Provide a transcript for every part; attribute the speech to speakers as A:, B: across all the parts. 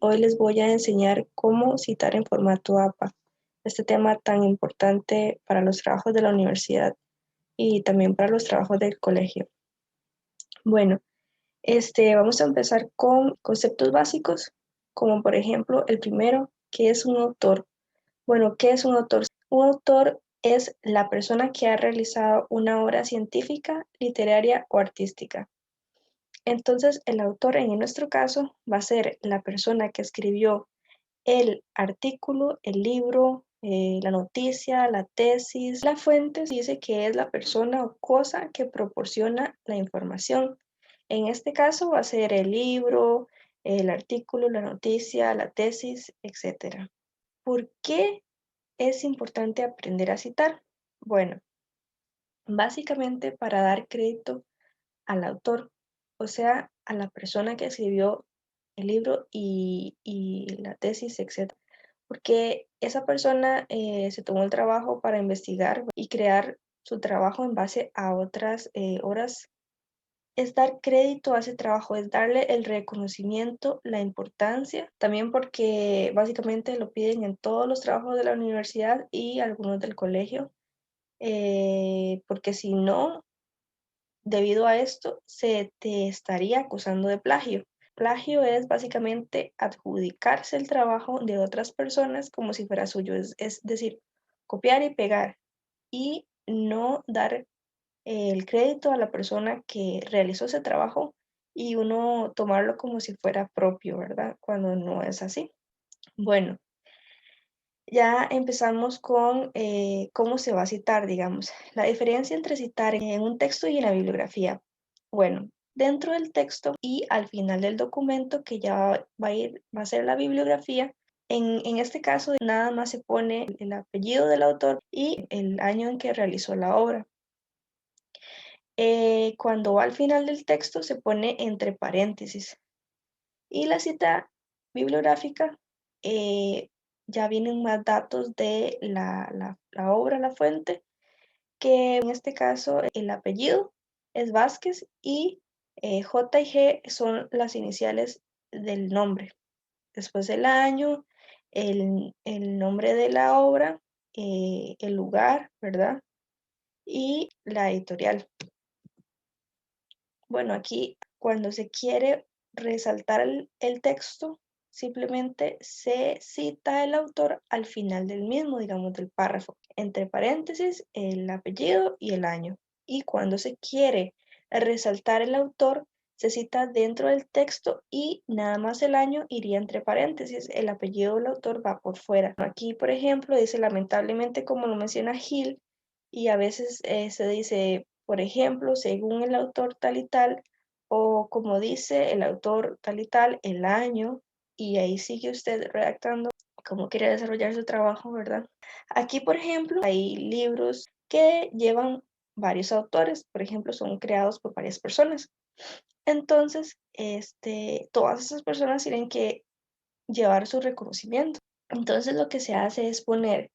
A: Hoy les voy a enseñar cómo citar en formato APA, este tema tan importante para los trabajos de la universidad y también para los trabajos del colegio. Bueno, vamos a empezar con conceptos básicos, como por ejemplo el primero, ¿qué es un autor? Bueno, ¿qué es un autor? Un autor es la persona que ha realizado una obra científica, literaria o artística. Entonces, el autor en nuestro caso va a ser la persona que escribió el artículo, el libro, la noticia, la tesis. La fuente dice que es la persona o cosa que proporciona la información. En este caso va a ser el libro, el artículo, la noticia, la tesis, etc. ¿Por qué es importante aprender a citar? Bueno, básicamente para dar crédito al autor, o sea, a la persona que escribió el libro y la tesis, etc. Porque esa persona se tomó el trabajo para investigar y crear su trabajo en base a otras obras. Es dar crédito a ese trabajo, es darle el reconocimiento, la importancia, también porque básicamente lo piden en todos los trabajos de la universidad y algunos del colegio, porque si no, debido a esto, se te estaría acusando de plagio. Plagio es básicamente adjudicarse el trabajo de otras personas como si fuera suyo, es decir, copiar y pegar y no dar el crédito a la persona que realizó ese trabajo y uno tomarlo como si fuera propio, ¿verdad? Cuando no es así. Bueno, ya empezamos con cómo se va a citar, digamos. La diferencia entre citar en un texto y en la bibliografía. Bueno, dentro del texto y al final del documento, que ya va a ser la bibliografía, en este caso nada más se pone el apellido del autor y el año en que realizó la obra. Cuando va al final del texto se pone entre paréntesis. Y la cita bibliográfica, ya vienen más datos de la obra, la fuente, que en este caso el apellido es Vázquez y J y G son las iniciales del nombre. Después el año, el nombre de la obra, el lugar, ¿verdad? Y la editorial. Bueno, aquí cuando se quiere resaltar el texto, simplemente se cita el autor al final del mismo, digamos, del párrafo, entre paréntesis, el apellido y el año. Y cuando se quiere resaltar el autor, se cita dentro del texto y nada más el año iría entre paréntesis, el apellido del autor va por fuera. Aquí, por ejemplo, dice lamentablemente, como lo menciona Gil, y a veces se dice, por ejemplo, según el autor tal y tal, o como dice el autor tal y tal, el año, y ahí sigue usted redactando cómo quiere desarrollar su trabajo, ¿verdad? Aquí, por ejemplo, hay libros que llevan varios autores, por ejemplo, son creados por varias personas. Entonces, todas esas personas tienen que llevar su reconocimiento. Entonces, lo que se hace es poner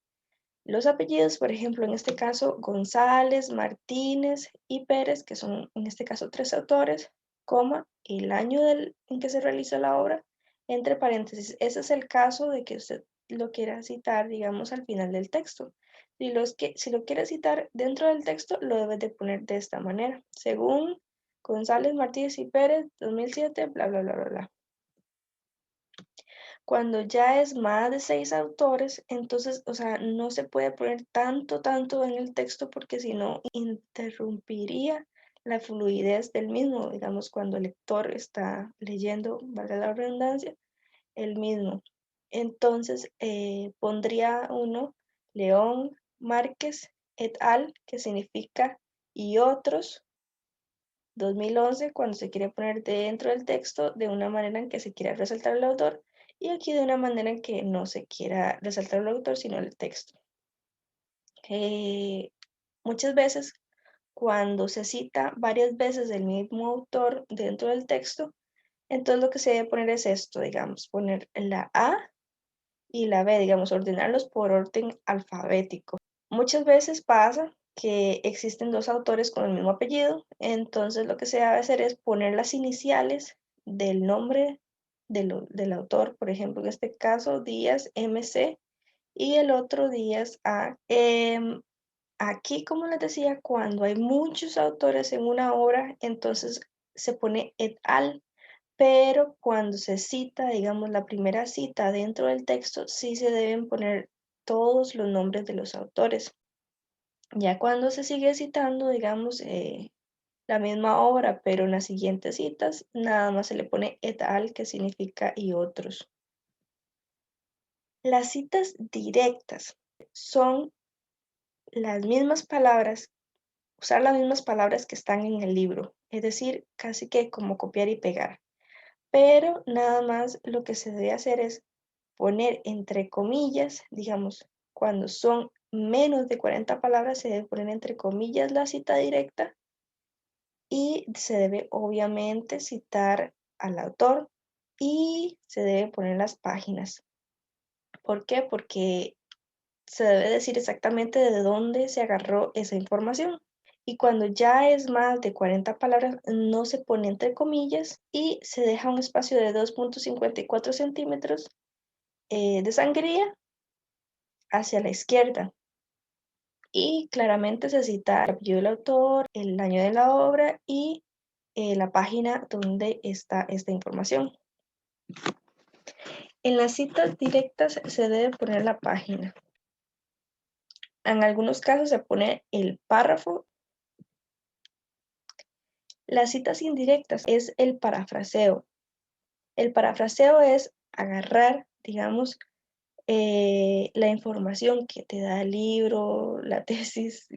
A: los apellidos, por ejemplo, en este caso, González, Martínez y Pérez, que son en este caso 3 autores, coma, el año en que se realizó la obra, entre paréntesis. Ese es el caso de que usted lo quiera citar, digamos, al final del texto. Si lo quiere citar dentro del texto, lo debe de poner de esta manera. Según González, Martínez y Pérez, 2007, bla, bla, bla, bla, bla. Cuando ya es más de 6 autores, entonces, o sea, no se puede poner tanto en el texto porque si no interrumpiría la fluidez del mismo, digamos, cuando el lector está leyendo, valga la redundancia, el mismo. Entonces, pondría uno León Márquez et al, que significa y otros, 2011, cuando se quiere poner dentro del texto de una manera en que se quiera resaltar el autor y aquí de una manera en que no se quiera resaltar el autor, sino el texto. Muchas veces, cuando se cita varias veces el mismo autor dentro del texto, entonces lo que se debe poner es esto, digamos, poner la A y la B, digamos, ordenarlos por orden alfabético. Muchas veces pasa que existen dos autores con el mismo apellido, entonces lo que se debe hacer es poner las iniciales del nombre del autor, por ejemplo, en este caso Díaz MC y el otro Díaz A. Aquí, como les decía, cuando hay muchos autores en una obra, entonces se pone et al, pero cuando se cita, digamos, la primera cita dentro del texto, sí se deben poner todos los nombres de los autores. Ya cuando se sigue citando, digamos, la misma obra, pero en las siguientes citas, nada más se le pone et al, que significa y otros. Las citas directas son las mismas palabras, usar las mismas palabras que están en el libro, es decir, casi que como copiar y pegar. Pero nada más lo que se debe hacer es poner entre comillas, digamos, cuando son menos de 40 palabras, se debe poner entre comillas la cita directa y se debe obviamente citar al autor y se debe poner las páginas. ¿Por qué? Porque se debe decir exactamente de dónde se agarró esa información. Y cuando ya es más de 40 palabras, no se pone entre comillas y se deja un espacio de 2.54 centímetros de sangría hacia la izquierda. Y claramente se cita el apellido del autor, el año de la obra y la página donde está esta información. En las citas directas se debe poner la página. En algunos casos se pone el párrafo. Las citas indirectas es el parafraseo. El parafraseo es agarrar, digamos, la información que te da el libro, la tesis,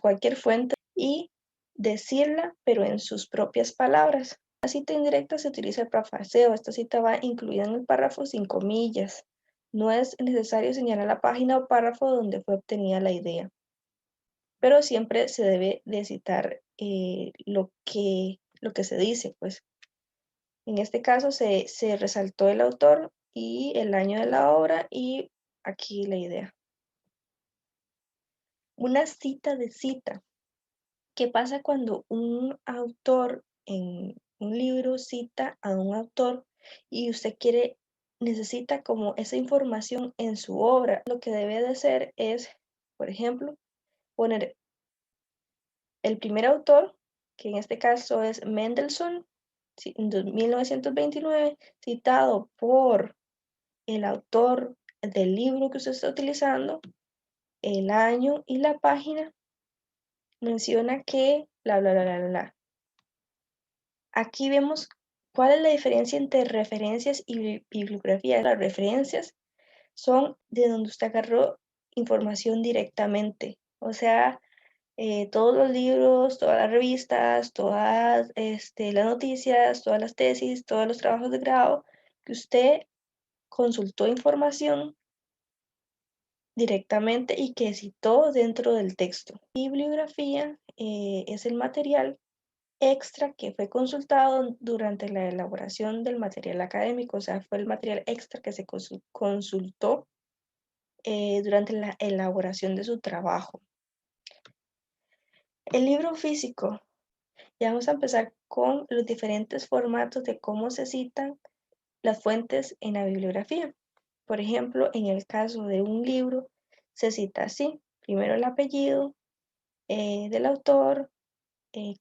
A: cualquier fuente y decirla, pero en sus propias palabras. La cita indirecta se utiliza el parafraseo. Esta cita va incluida en el párrafo sin comillas. No es necesario señalar la página o párrafo donde fue obtenida la idea, pero siempre se debe de citar lo que se dice, pues. En este caso se resaltó el autor y el año de la obra y aquí la idea. Una cita de cita. ¿Qué pasa cuando un autor en un libro cita a un autor y usted necesita como esa información en su obra? Lo que debe de hacer es, por ejemplo, poner el primer autor, que en este caso es Mendelssohn, en 1929, citado por el autor del libro que usted está utilizando, el año y la página, menciona que bla, bla, bla, bla, bla. Aquí vemos cuál es la diferencia entre referencias y bibliografía. Las referencias son de donde usted agarró información directamente, o sea, todos los libros, todas las revistas, todas las noticias, todas las tesis, todos los trabajos de grado, que usted consultó información directamente y que citó dentro del texto. Bibliografía es el material extra que fue consultado durante la elaboración del material académico, o sea, fue el material extra que se consultó durante la elaboración de su trabajo. El libro físico. Ya vamos a empezar con los diferentes formatos de cómo se citan las fuentes en la bibliografía. Por ejemplo, en el caso de un libro, se cita así: primero el apellido del autor,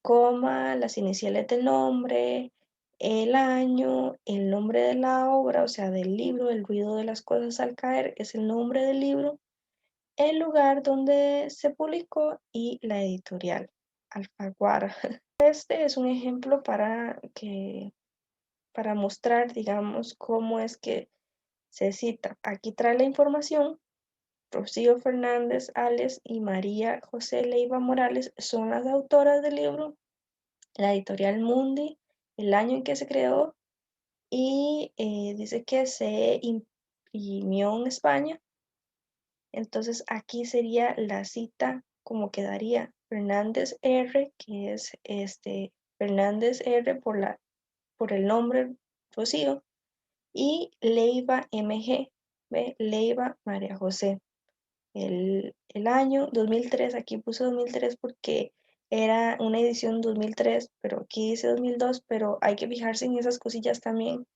A: coma, las iniciales del nombre, el año, el nombre de la obra, o sea, del libro, el ruido de las cosas al caer es el nombre del libro, el lugar donde se publicó y la editorial, Alfaguara. Este es un ejemplo para mostrar, digamos, cómo es que se cita. Aquí trae la información. Rocío Fernández Ales y María José Leiva Morales son las autoras del libro, la editorial Mundi, el año en que se creó y dice que se imprimió en España. Entonces aquí sería la cita como quedaría: Fernández R, que es Fernández R por el nombre Rocío, y Leiva MG, ¿ve? Leiva María José. El año 2003, aquí puse 2003 porque era una edición 2003, pero aquí dice 2002, pero hay que fijarse en esas cosillas también,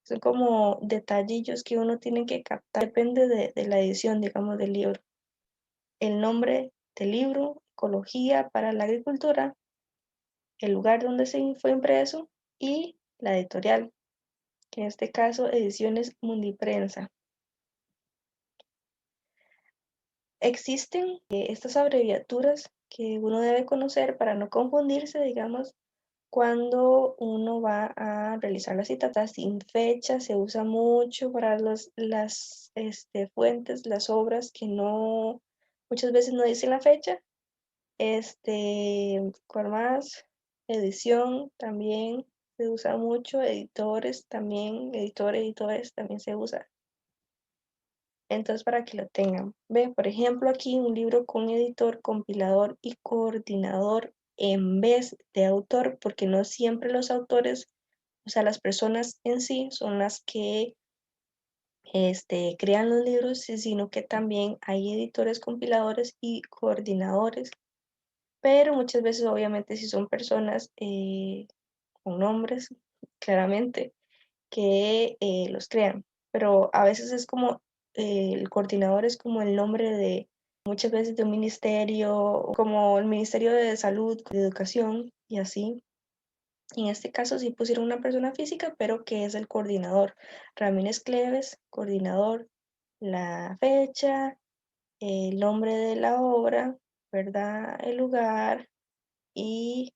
A: Son como detallillos que uno tiene que captar, depende de la edición, digamos, del libro. El nombre del libro, Ecología para la Agricultura, el lugar donde se fue impreso y la editorial, que en este caso Ediciones Mundiprensa. Existen estas abreviaturas que uno debe conocer para no confundirse, digamos, cuando uno va a realizar la cita. Sin fecha se usa mucho para las fuentes, las obras que no, muchas veces no dicen la fecha. ¿Cuál más? Edición también se usa mucho, editores también, editores también se usa. Entonces, para que lo tengan. Ve, por ejemplo, aquí un libro con editor, compilador y coordinador en vez de autor, porque no siempre los autores, o sea, las personas en sí son las que crean los libros, sino que también hay editores, compiladores y coordinadores, pero muchas veces obviamente si son personas con nombres, claramente, que los crean, pero a veces es como el coordinador es como el nombre de muchas veces de un ministerio, como el Ministerio de Salud, de Educación y así. En este caso sí pusieron una persona física, pero que es el coordinador. Ramírez Cleves, coordinador, la fecha, el nombre de la obra, ¿verdad? El lugar y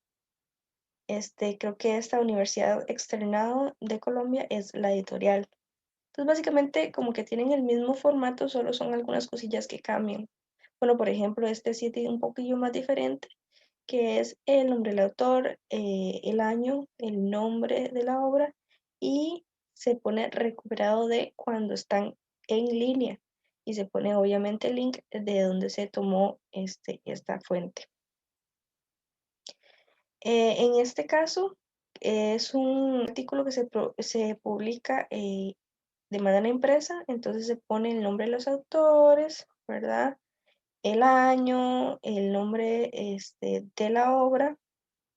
A: creo que esta Universidad Externado de Colombia es la editorial. Entonces, básicamente, como que tienen el mismo formato, solo son algunas cosillas que cambian. Bueno, por ejemplo, este sí tiene un poquillo más diferente, que es el nombre del autor, el año, el nombre de la obra y se pone recuperado de cuando están en línea y se pone obviamente el link de donde se tomó esta fuente. En este caso, es un artículo que se publica de manera impresa, entonces se pone el nombre de los autores, ¿verdad? El año, el nombre de la obra,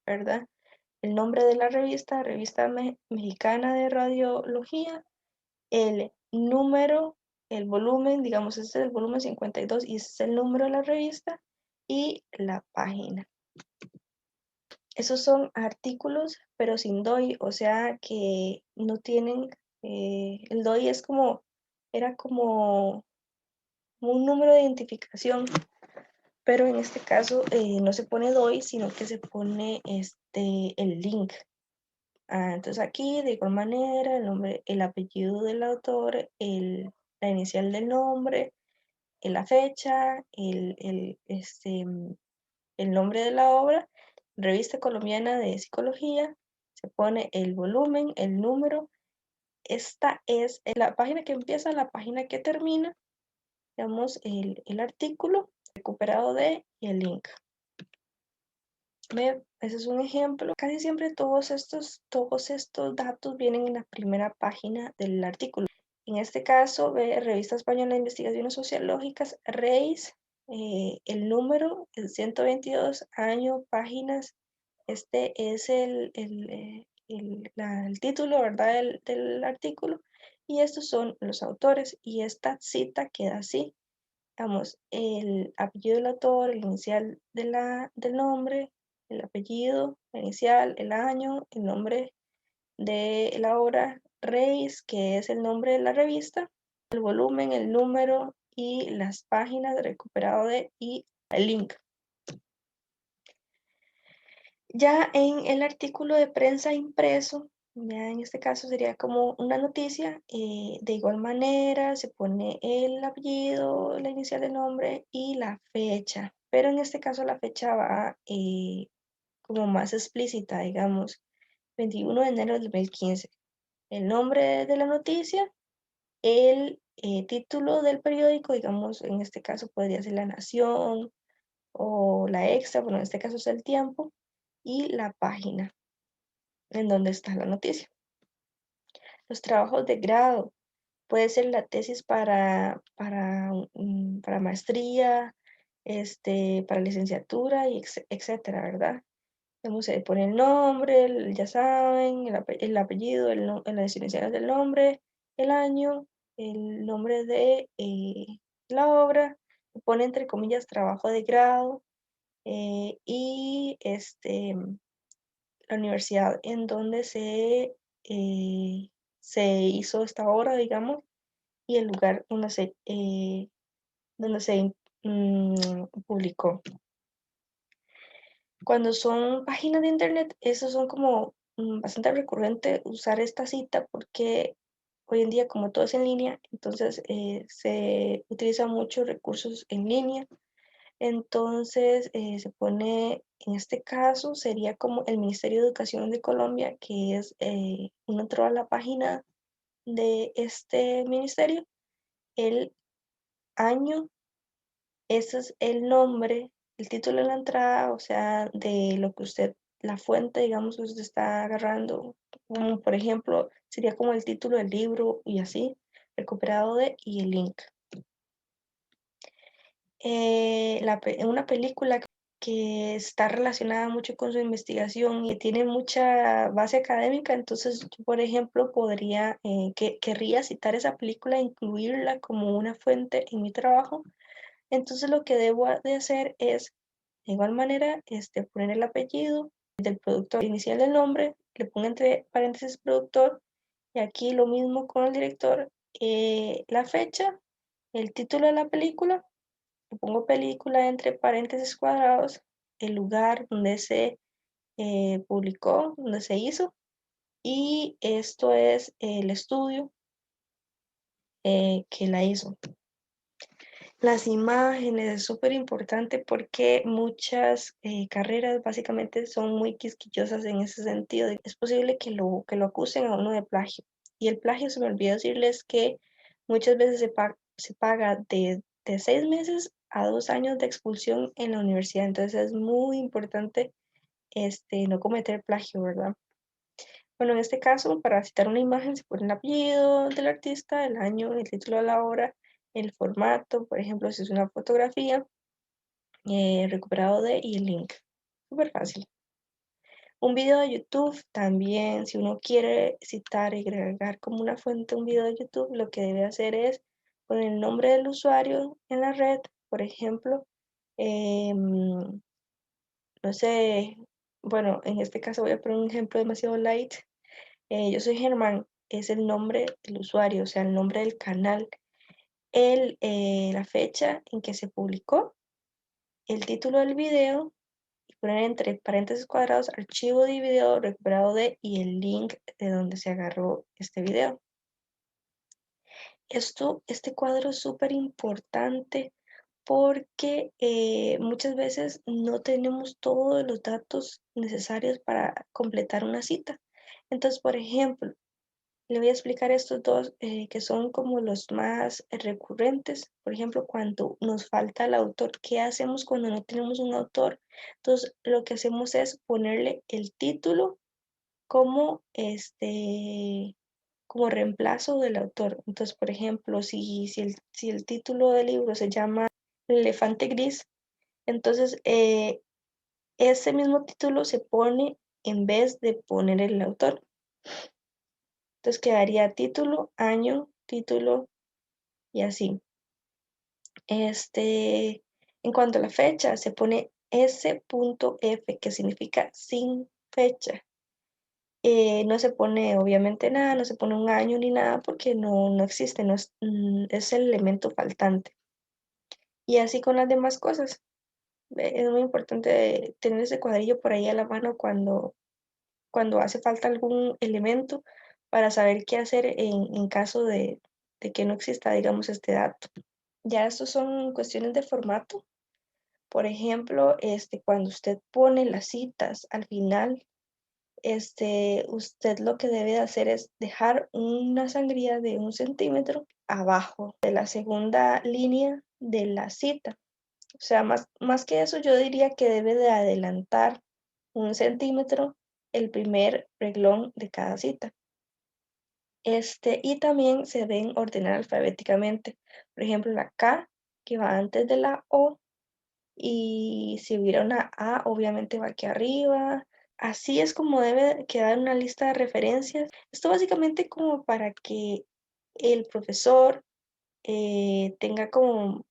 A: ¿verdad? El nombre de la revista, Mexicana de Radiología, el número, el volumen, digamos, este es el volumen 52 y ese es el número de la revista y la página. Esos son artículos, pero sin DOI, o sea que no tienen, el DOI es como, era como un número de identificación, pero en este caso no se pone DOI, sino que se pone el link. Entonces aquí de igual manera el nombre, el apellido del autor, la inicial del nombre, la fecha, el nombre de la obra, Revista Colombiana de Psicología, se pone el volumen, el número. Esta es la página que empieza, la página que termina, digamos, el artículo recuperado de y el link. Ese es un ejemplo. Casi siempre todos estos datos vienen en la primera página del artículo. En este caso, Revista Española de Investigaciones Sociológicas, REIS, el número, el 122, año, páginas. Este es el título, ¿verdad? Del artículo. Y estos son los autores. Y esta cita queda así. Digamos, el apellido del autor, el inicial del nombre, el apellido, la inicial, el año, el nombre de la obra, Reis, que es el nombre de la revista, el volumen, el número y las páginas recuperado y el link. Ya en el artículo de prensa impreso, ya en este caso sería como una noticia, de igual manera se pone el apellido, la inicial del nombre y la fecha, pero en este caso la fecha va como más explícita, digamos, 21 de enero del 2015. El nombre de la noticia, el título del periódico, digamos, en este caso podría ser La Nación o La Extra, bueno, en este caso es El Tiempo, y la página en donde está la noticia. Los trabajos de grado, puede ser la tesis para maestría, para licenciatura, y etcétera, ¿verdad? Se pone el nombre, ya saben, el apellido, las iniciales del nombre, el año, el nombre de la obra, se pone entre comillas trabajo de grado y la universidad en donde se hizo esta obra, digamos, y el lugar donde se publicó. Cuando son páginas de internet, esos son como bastante recurrente usar esta cita porque hoy en día como todo es en línea, entonces se utilizan muchos recursos en línea. Entonces se pone, en este caso sería como el Ministerio de Educación de Colombia, que es, uno entró a la página de este ministerio, el año, ese es el nombre, el título de la entrada, o sea, de lo que usted, la fuente, digamos, que usted está agarrando, como por ejemplo, sería como el título del libro y así, recuperado de, y el link. Una película que está relacionada mucho con su investigación y tiene mucha base académica, entonces yo, por ejemplo, querría citar esa película e incluirla como una fuente en mi trabajo. Entonces lo que debo de hacer es, de igual manera, poner el apellido del productor inicial del nombre, le pongo entre paréntesis productor, y aquí lo mismo con el director, la fecha, el título de la película, le pongo película entre paréntesis cuadrados, el lugar donde se publicó, donde se hizo, y esto es el estudio que la hizo. Las imágenes es súper importante porque muchas carreras básicamente son muy quisquillosas en ese sentido. Es posible que lo acusen a uno de plagio. Y el plagio, se me olvidó decirles que muchas veces se paga de 6 meses a 2 años de expulsión en la universidad. Entonces es muy importante no cometer plagio, ¿verdad? Bueno, en este caso, para citar una imagen, se pone el apellido del artista, el año, el título de la obra, el formato, por ejemplo, si es una fotografía, recuperado de y el link. Súper fácil. Un video de YouTube también, si uno quiere citar y agregar como una fuente un video de YouTube, lo que debe hacer es poner el nombre del usuario en la red, por ejemplo, no sé, bueno, en este caso voy a poner un ejemplo demasiado light. Yo soy Germán, es el nombre del usuario, o sea, el nombre del canal, la fecha en que se publicó, el título del video, y poner entre paréntesis cuadrados archivo de video recuperado de y el link de donde se agarró este video. Este cuadro es súper importante porque muchas veces no tenemos todos los datos necesarios para completar una cita. Entonces, por ejemplo, le voy a explicar estos dos que son como los más recurrentes. Por ejemplo, cuando nos falta el autor, ¿qué hacemos cuando no tenemos un autor? Entonces, lo que hacemos es ponerle el título como como reemplazo del autor. Entonces, por ejemplo, si el título del libro se llama El elefante gris, entonces ese mismo título se pone en vez de poner el autor. Entonces quedaría título, año, título y así. En cuanto a la fecha, se pone S.F, que significa sin fecha. No se pone obviamente nada, no se pone un año ni nada porque no existe, no es el elemento faltante. Y así con las demás cosas. Es muy importante tener ese cuadrillo por ahí a la mano cuando hace falta algún elemento para saber qué hacer en caso de que no exista, digamos, este dato. Ya estos son cuestiones de formato. Por ejemplo, cuando usted pone las citas al final, usted lo que debe de hacer es dejar una sangría de 1 centímetro abajo de la segunda línea de la cita. O sea, más que eso, yo diría que debe de adelantar 1 centímetro el primer reglón de cada cita. Y también se deben ordenar alfabéticamente. Por ejemplo, la K que va antes de la O, y si hubiera una A, obviamente va aquí arriba. Así es como debe quedar una lista de referencias. Esto básicamente como para que el profesor tenga como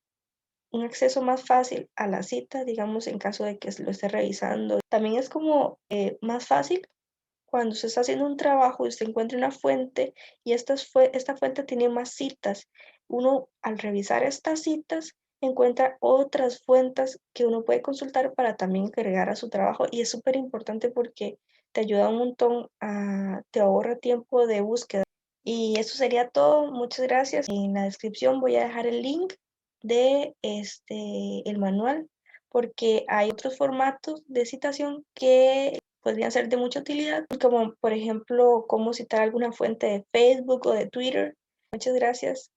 A: un acceso más fácil a la cita, digamos, en caso de que lo esté revisando. También es como más fácil cuando se está haciendo un trabajo y se encuentra una fuente y esta fuente tiene más citas. Uno al revisar estas citas encuentra otras fuentes que uno puede consultar para también agregar a su trabajo y es súper importante porque te ayuda un montón, te ahorra tiempo de búsqueda. Y eso sería todo. Muchas gracias. En la descripción voy a dejar el link de el manual porque hay otros formatos de citación que podrían ser de mucha utilidad, como por ejemplo cómo citar alguna fuente de Facebook o de Twitter. Muchas gracias.